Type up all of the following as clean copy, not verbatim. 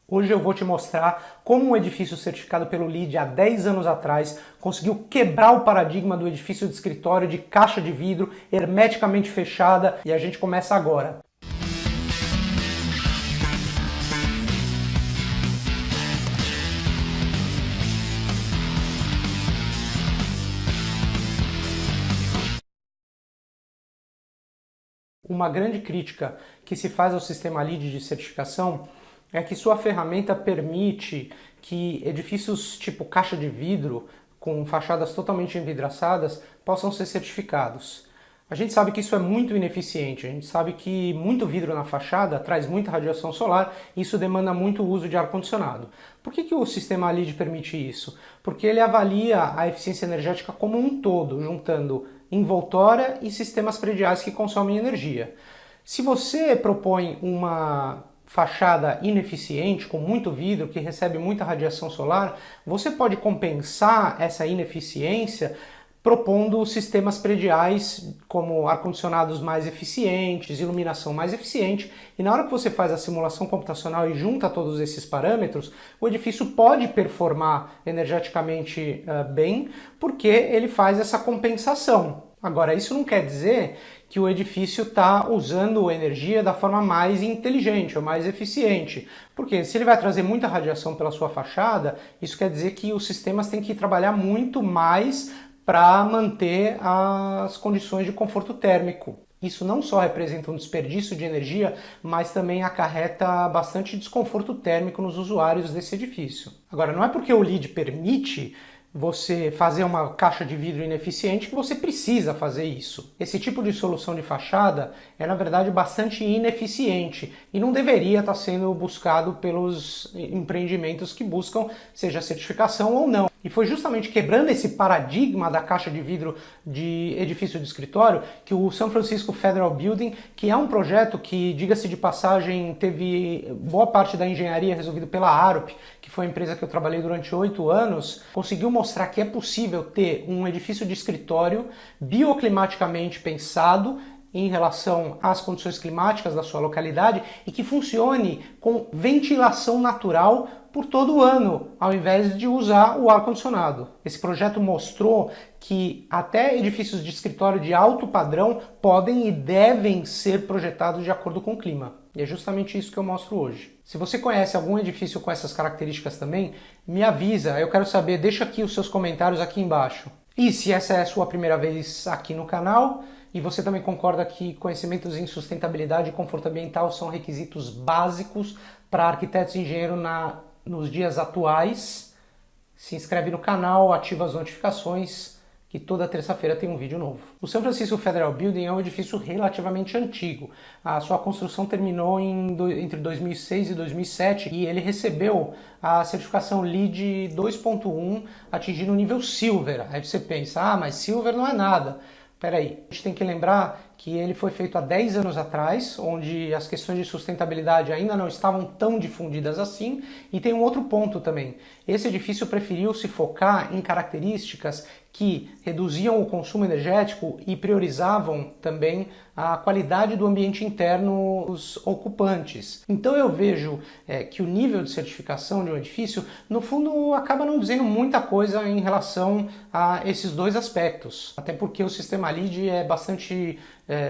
Hoje eu vou te mostrar como um edifício certificado pelo LEED há 10 anos atrás conseguiu quebrar o paradigma do edifício de escritório de caixa de vidro hermeticamente fechada, e a gente começa agora. Uma grande crítica que se faz ao sistema LEED de certificação é que sua ferramenta permite que edifícios tipo caixa de vidro, com fachadas totalmente envidraçadas, possam ser certificados. A gente sabe que isso é muito ineficiente, a gente sabe que muito vidro na fachada traz muita radiação solar e isso demanda muito uso de ar-condicionado. Por que o sistema LEED permite isso? Porque ele avalia a eficiência energética como um todo, juntando envoltória e sistemas prediais que consomem energia. Se você propõe uma fachada ineficiente, com muito vidro, que recebe muita radiação solar, você pode compensar essa ineficiência propondo sistemas prediais como ar-condicionados mais eficientes, iluminação mais eficiente, e na hora que você faz a simulação computacional e junta todos esses parâmetros, o edifício pode performar energeticamente bem, porque ele faz essa compensação. Agora, isso não quer dizer que o edifício está usando energia da forma mais inteligente ou mais eficiente, porque se ele vai trazer muita radiação pela sua fachada, isso quer dizer que os sistemas têm que trabalhar muito mais para manter as condições de conforto térmico. Isso não só representa um desperdício de energia, mas também acarreta bastante desconforto térmico nos usuários desse edifício. Agora, não é porque o LEED permite você fazer uma caixa de vidro ineficiente que você precisa fazer isso. Esse tipo de solução de fachada é, na verdade, bastante ineficiente e não deveria estar sendo buscado pelos empreendimentos que buscam, seja certificação ou não. E foi justamente quebrando esse paradigma da caixa de vidro de edifício de escritório que o San Francisco Federal Building, que é um projeto que, diga-se de passagem, teve boa parte da engenharia resolvida pela Arup, que foi a empresa que eu trabalhei durante 8 anos, conseguiu mostrar que é possível ter um edifício de escritório bioclimaticamente pensado em relação às condições climáticas da sua localidade e que funcione com ventilação natural por todo o ano, ao invés de usar o ar-condicionado. Esse projeto mostrou que até edifícios de escritório de alto padrão podem e devem ser projetados de acordo com o clima. E é justamente isso que eu mostro hoje. Se você conhece algum edifício com essas características também, me avisa, eu quero saber, deixa aqui os seus comentários aqui embaixo. E se essa é a sua primeira vez aqui no canal, e você também concorda que conhecimentos em sustentabilidade e conforto ambiental são requisitos básicos para arquitetos e engenheiros nos dias atuais, se inscreve no canal, ativa as notificações, que toda terça-feira tem um vídeo novo. O San Francisco Federal Building é um edifício relativamente antigo. A sua construção terminou entre 2006 e 2007 e ele recebeu a certificação LEED 2.1, atingindo o nível Silver. Aí você pensa, mas Silver não é nada. Peraí, a gente tem que lembrar que ele foi feito há 10 anos atrás, onde as questões de sustentabilidade ainda não estavam tão difundidas assim, e tem um outro ponto também. Esse edifício preferiu se focar em características que reduziam o consumo energético e priorizavam também a qualidade do ambiente interno dos ocupantes. Então eu vejo que o nível de certificação de um edifício, no fundo, acaba não dizendo muita coisa em relação a esses dois aspectos. Até porque o sistema LEED é bastante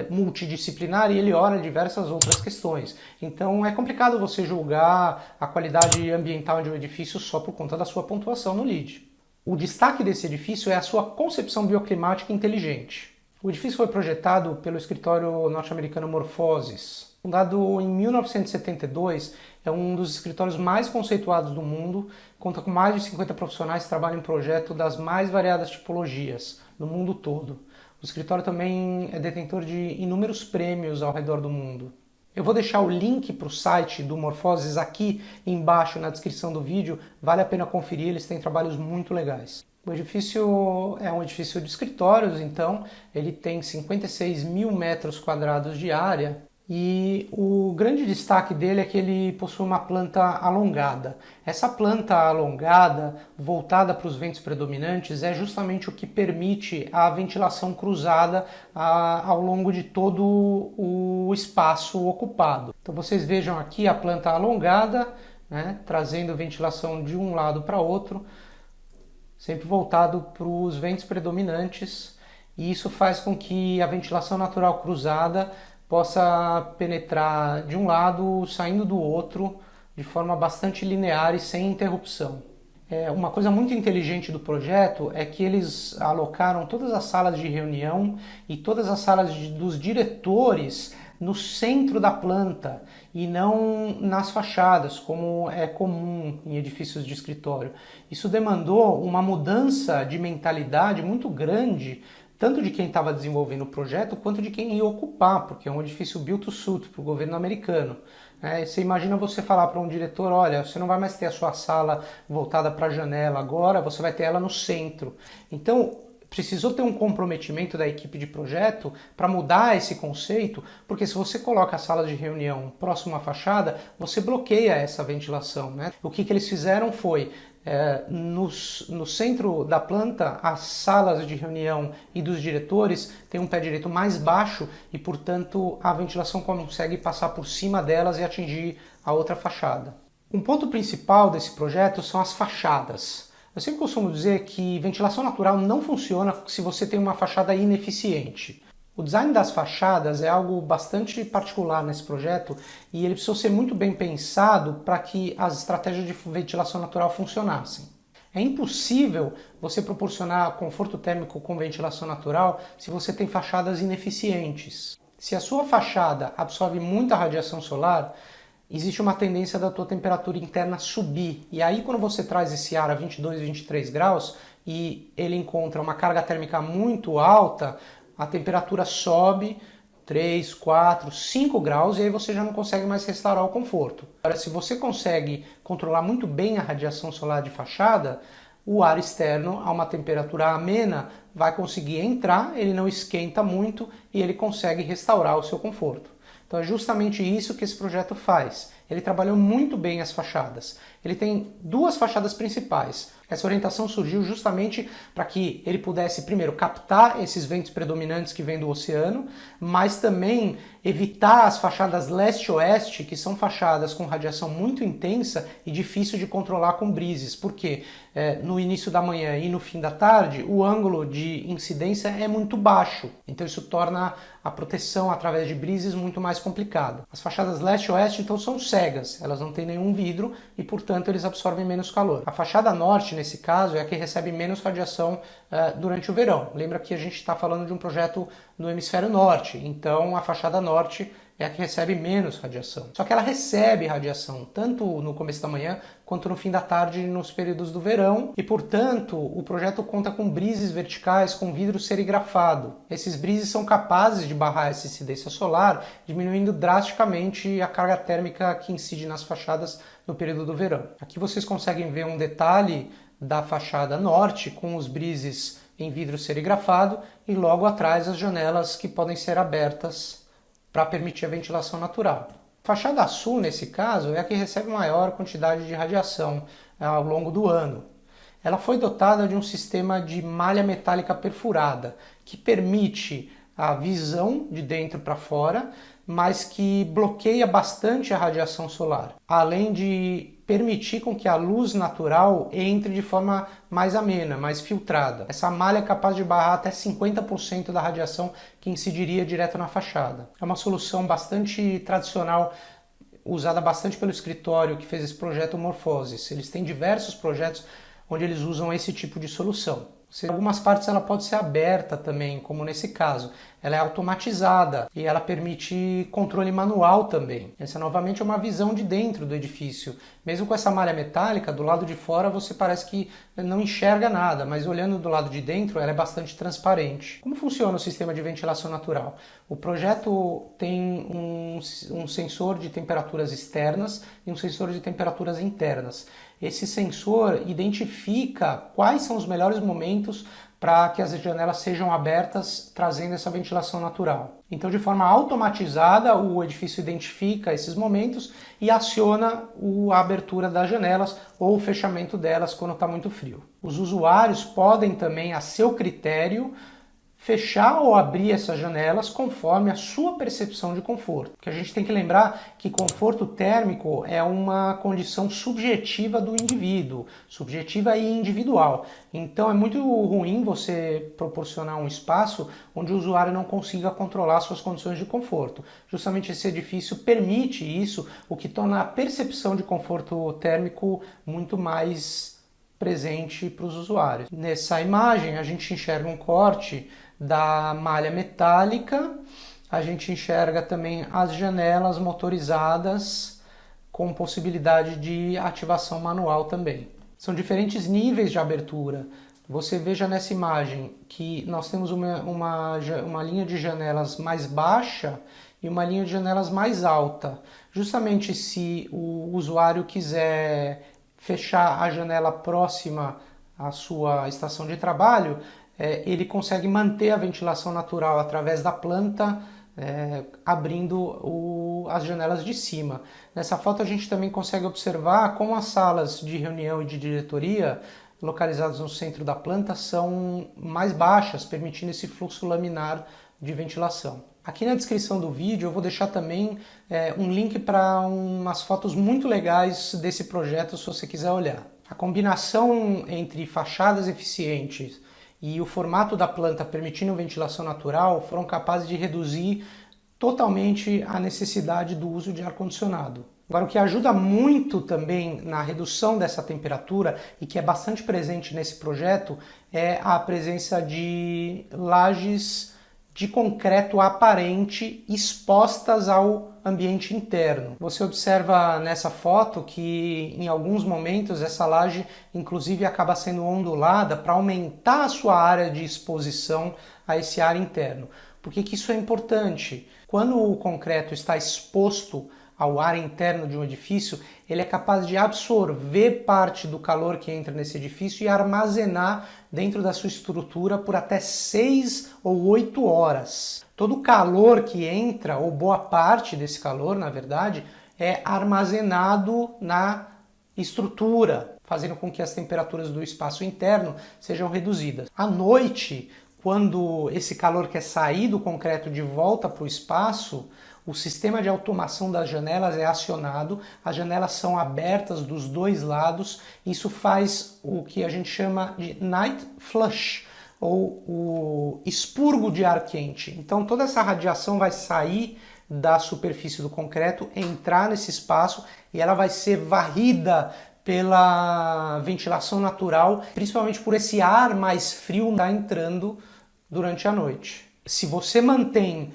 multidisciplinar e ele olha diversas outras questões. Então é complicado você julgar a qualidade ambiental de um edifício só por conta da sua pontuação no LEED. O destaque desse edifício é a sua concepção bioclimática inteligente. O edifício foi projetado pelo escritório norte-americano Morphoses. Fundado em 1972, é um dos escritórios mais conceituados do mundo, conta com mais de 50 profissionais que trabalham em projeto das mais variadas tipologias no mundo todo. O escritório também é detentor de inúmeros prêmios ao redor do mundo. Eu vou deixar o link para o site do Morphoses aqui embaixo na descrição do vídeo, vale a pena conferir, eles têm trabalhos muito legais. O edifício é um edifício de escritórios, então ele tem 56 mil metros quadrados de área e o grande destaque dele é que ele possui uma planta alongada. Essa planta alongada, voltada para os ventos predominantes, é justamente o que permite a ventilação cruzada ao longo de todo o espaço ocupado. Então vocês vejam aqui a planta alongada, né, trazendo ventilação de um lado para outro, sempre voltado para os ventos predominantes, e isso faz com que a ventilação natural cruzada possa penetrar de um lado, saindo do outro, de forma bastante linear e sem interrupção. Uma coisa muito inteligente do projeto é que eles alocaram todas as salas de reunião e todas as salas dos diretores no centro da planta e não nas fachadas, como é comum em edifícios de escritório. Isso demandou uma mudança de mentalidade muito grande, tanto de quem estava desenvolvendo o projeto, quanto de quem ia ocupar, porque é um edifício built to suit para o governo americano. Você imagina você falar para um diretor, olha, você não vai mais ter a sua sala voltada para a janela agora, você vai ter ela no centro. Então, precisou ter um comprometimento da equipe de projeto para mudar esse conceito, porque se você coloca a sala de reunião próximo à fachada, você bloqueia essa ventilação, né? O que eles fizeram foi, no centro da planta, as salas de reunião e dos diretores têm um pé direito mais baixo e, portanto, a ventilação consegue passar por cima delas e atingir a outra fachada. Um ponto principal desse projeto são as fachadas. Eu sempre costumo dizer que ventilação natural não funciona se você tem uma fachada ineficiente. O design das fachadas é algo bastante particular nesse projeto e ele precisou ser muito bem pensado para que as estratégias de ventilação natural funcionassem. É impossível você proporcionar conforto térmico com ventilação natural se você tem fachadas ineficientes. Se a sua fachada absorve muita radiação solar, existe uma tendência da tua temperatura interna subir. E aí quando você traz esse ar a 22, 23 graus e ele encontra uma carga térmica muito alta, a temperatura sobe 3, 4, 5 graus e aí você já não consegue mais restaurar o conforto. Agora, se você consegue controlar muito bem a radiação solar de fachada, o ar externo a uma temperatura amena vai conseguir entrar, ele não esquenta muito e ele consegue restaurar o seu conforto. Então é justamente isso que esse projeto faz. Ele trabalhou muito bem as fachadas. Ele tem duas fachadas principais. Essa orientação surgiu justamente para que ele pudesse, primeiro, captar esses ventos predominantes que vêm do oceano, mas também evitar as fachadas leste-oeste, que são fachadas com radiação muito intensa e difícil de controlar com brises. Por quê? No início da manhã e no fim da tarde, o ângulo de incidência é muito baixo. Então isso torna a proteção através de brises muito mais complicada. As fachadas leste-oeste, então, são cegas. Elas não têm nenhum vidro e, portanto, eles absorvem menos calor. A fachada norte, nesse caso, é a que recebe menos radiação durante o verão. Lembra que a gente está falando de um projeto no hemisfério norte, então a fachada norte é a que recebe menos radiação. Só que ela recebe radiação tanto no começo da manhã quanto no fim da tarde nos períodos do verão e, portanto, o projeto conta com brises verticais com vidro serigrafado. Esses brises são capazes de barrar essa incidência solar, diminuindo drasticamente a carga térmica que incide nas fachadas no período do verão. Aqui vocês conseguem ver um detalhe da fachada norte com os brises em vidro serigrafado e logo atrás as janelas que podem ser abertas para permitir a ventilação natural. A fachada sul, nesse caso, é a que recebe maior quantidade de radiação ao longo do ano. Ela foi dotada de um sistema de malha metálica perfurada, que permite a visão de dentro para fora, mas que bloqueia bastante a radiação solar, além de permitir com que a luz natural entre de forma mais amena, mais filtrada. Essa malha é capaz de barrar até 50% da radiação que incidiria direto na fachada. É uma solução bastante tradicional, usada bastante pelo escritório que fez esse projeto Morphosis. Eles têm diversos projetos onde eles usam esse tipo de solução. Em algumas partes ela pode ser aberta também, como nesse caso. Ela é automatizada e ela permite controle manual também. Essa novamente é uma visão de dentro do edifício. Mesmo com essa malha metálica, do lado de fora você parece que não enxerga nada, mas olhando do lado de dentro ela é bastante transparente. Como funciona o sistema de ventilação natural? O projeto tem um sensor de temperaturas externas e um sensor de temperaturas internas. Esse sensor identifica quais são os melhores momentos para que as janelas sejam abertas, trazendo essa ventilação natural. Então, de forma automatizada, o edifício identifica esses momentos e aciona a abertura das janelas ou o fechamento delas quando está muito frio. Os usuários podem também, a seu critério, fechar ou abrir essas janelas conforme a sua percepção de conforto. Porque a gente tem que lembrar que conforto térmico é uma condição subjetiva do indivíduo, subjetiva e individual. Então é muito ruim você proporcionar um espaço onde o usuário não consiga controlar suas condições de conforto. Justamente esse edifício permite isso, o que torna a percepção de conforto térmico muito mais presente para os usuários. Nessa imagem a gente enxerga um corte da malha metálica, a gente enxerga também as janelas motorizadas com possibilidade de ativação manual também. São diferentes níveis de abertura. Você veja nessa imagem que nós temos uma linha de janelas mais baixa e uma linha de janelas mais alta. Justamente se o usuário quiser fechar a janela próxima à sua estação de trabalho, ele consegue manter a ventilação natural através da planta, abrindo as janelas de cima. Nessa foto a gente também consegue observar como as salas de reunião e de diretoria localizadas no centro da planta são mais baixas, permitindo esse fluxo laminar de ventilação. Aqui na descrição do vídeo eu vou deixar também um link para umas fotos muito legais desse projeto, se você quiser olhar. A combinação entre fachadas eficientes e o formato da planta permitindo ventilação natural foram capazes de reduzir totalmente a necessidade do uso de ar-condicionado. Agora, o que ajuda muito também na redução dessa temperatura e que é bastante presente nesse projeto é a presença de lajes de concreto aparente expostas ao ambiente interno. Você observa nessa foto que em alguns momentos essa laje inclusive acaba sendo ondulada para aumentar a sua área de exposição a esse ar interno. Por que isso é importante? Quando o concreto está exposto ao ar interno de um edifício, ele é capaz de absorver parte do calor que entra nesse edifício e armazenar dentro da sua estrutura por até 6 ou 8 horas. Todo o calor que entra, ou boa parte desse calor, na verdade, é armazenado na estrutura, fazendo com que as temperaturas do espaço interno sejam reduzidas. À noite, quando esse calor quer sair do concreto de volta para o espaço, o sistema de automação das janelas é acionado, as janelas são abertas dos dois lados, isso faz o que a gente chama de night flush, ou o expurgo de ar quente. Então toda essa radiação vai sair da superfície do concreto, entrar nesse espaço e ela vai ser varrida pela ventilação natural, principalmente por esse ar mais frio que está entrando durante a noite. Se você mantém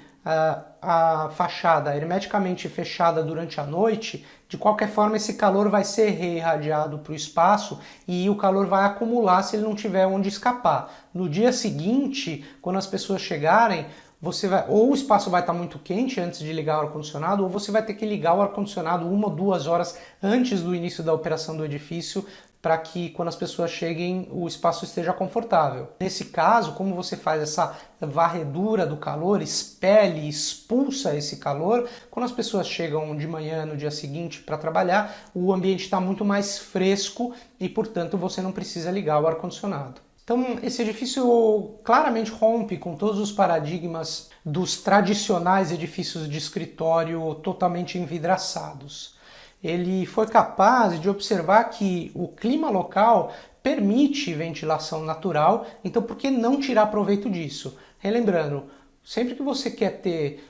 a fachada hermeticamente fechada durante a noite, de qualquer forma esse calor vai ser reirradiado para o espaço e o calor vai acumular se ele não tiver onde escapar. No dia seguinte, quando as pessoas chegarem, ou o espaço vai estar muito quente antes de ligar o ar-condicionado, ou você vai ter que ligar o ar-condicionado 1 ou 2 horas antes do início da operação do edifício, para que quando as pessoas cheguem o espaço esteja confortável. Nesse caso, como você faz essa varredura do calor, expele, expulsa esse calor, quando as pessoas chegam de manhã no dia seguinte para trabalhar, o ambiente está muito mais fresco e, portanto, você não precisa ligar o ar-condicionado. Então, esse edifício claramente rompe com todos os paradigmas dos tradicionais edifícios de escritório totalmente envidraçados. Ele foi capaz de observar que o clima local permite ventilação natural, então por que não tirar proveito disso? Relembrando, sempre que você quer ter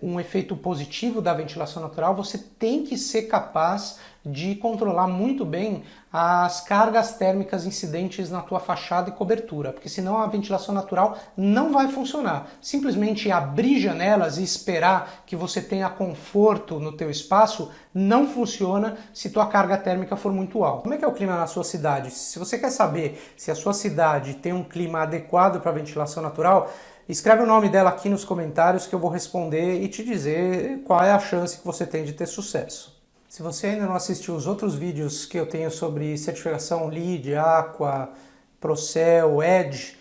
um efeito positivo da ventilação natural, você tem que ser capaz de controlar muito bem as cargas térmicas incidentes na tua fachada e cobertura, porque senão a ventilação natural não vai funcionar. Simplesmente abrir janelas e esperar que você tenha conforto no teu espaço não funciona se tua carga térmica for muito alta. Como é que é o clima na sua cidade? Se você quer saber se a sua cidade tem um clima adequado para ventilação natural, escreve o nome dela aqui nos comentários que eu vou responder e te dizer qual é a chance que você tem de ter sucesso. Se você ainda não assistiu os outros vídeos que eu tenho sobre certificação LEED, Aqua, Procel, Edge,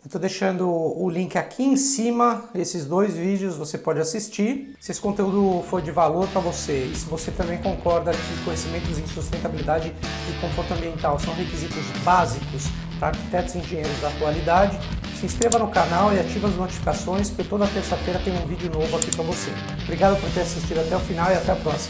eu estou deixando o link aqui em cima, esses 2 vídeos você pode assistir. Se esse conteúdo for de valor para você e se você também concorda que conhecimentos em sustentabilidade e conforto ambiental são requisitos básicos para arquitetos e engenheiros da atualidade, Se inscreva no canal e ative as notificações, porque toda terça-feira tem um vídeo novo aqui para você. Obrigado por ter assistido até o final e até a próxima.